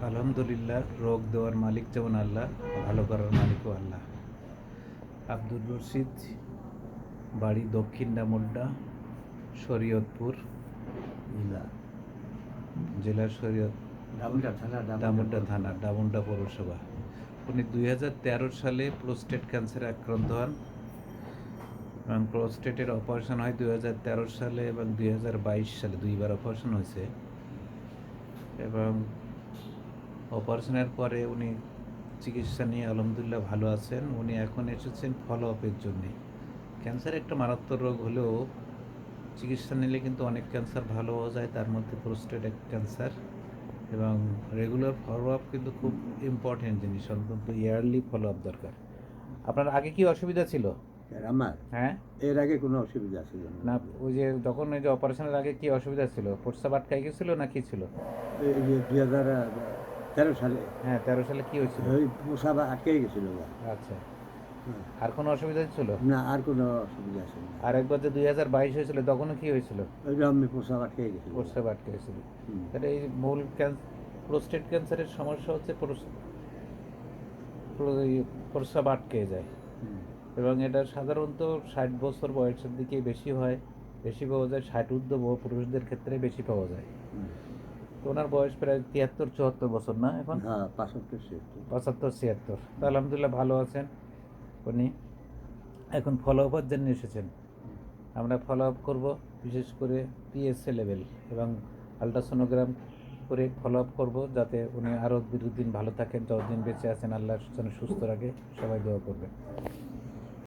আলহামদুলিল্লাহ। রোগ দেওয়ার মালিক যেমন আল্লাহ, ভালো করার মালিকও আল্লাহ। আব্দুর রশিদ, বাড়ি দক্ষিণ ডামুড্ডা, শরীয়তপুর জেলার ডামুড্ডা থানা, ডামুড্ডা পৌরসভা। উনি 2013 সালে প্রোস্টেট ক্যান্সারে আক্রান্ত হন এবং প্রোস্টেটের অপারেশন হয় 2013 সালে এবং 2022 সালে, দুইবার অপারেশন হয়েছে। এবং অপারেশনের পরে উনি চিকিৎসা নিয়ে আলহামদুলিল্লাহ ভালো আছেন। উনি এখন এসেছেন ফলো আপের জন্যে। ক্যান্সার একটা মারাত্মক রোগ হলেও চিকিৎসা নিলে কিন্তু অনেক ক্যান্সার ভালো হওয়া যায়, তার মধ্যে প্রোস্টেট ক্যান্সার। এবং রেগুলার ফলো আপ কিন্তু খুব ইম্পর্টেন্ট জিনিস, অন্তত ইয়ারলি ফলো আপ দরকার। আপনার আগে কি অসুবিধা ছিল? আমার হ্যাঁ, এর আগে কোনো অসুবিধা ছিল না ওই যে যখন ওই যে অপারেশনের আগে কি অসুবিধা ছিল? প্রস্রাব আটকাই গেছিল না কি ছিল? এই যে 2013 সালে হ্যাঁ, 13 সালে কি হয়েছিল? ওই প্রসাব আটকে গেছিল। আচ্ছা, আর কোনো অসুবিধা ছিল? না, আর কোনো অসুবিধা ছিল না। আর একবার যে 2022 হয়েছিল তখনও কি হয়েছিল? ওই যে আমি প্রসাব আটকে গেছিল। প্রস্রাব আটকে গেছিল। হুম। তাহলে এই মূল প্রোস্টেট ক্যান্সারের সমস্যা হচ্ছে প্রস্রাব আটকে যায়। হুম। এবং এটা সাধারণত 60 বছর বয়সের দিকে বেশি হয়, বেশি পাওয়া যায় 60 ঊর্ধ্ব পুরুষদের ক্ষেত্রে বেশি পাওয়া যায়। হুম। তো ওনার বয়স প্রায় 73-74 বছর না এখন? হ্যাঁ, 75-76। 75-76। তো আলহামদুলিল্লাহ ভালো আছেন উনি। এখন ফলো আপের জন্য এসেছেন। আমরা ফলো আপ করবো, বিশেষ করে পিএসএ লেভেল এবং আলট্রাসোনোগ্রাম করে ফলো আপ করবো, যাতে উনি আরও দীর্ঘদিন ভালো থাকেন, যতদিন বেঁচে আছেন আল্লাহ যেন সুস্থ রাখে। সবাই দোয়া করবেন।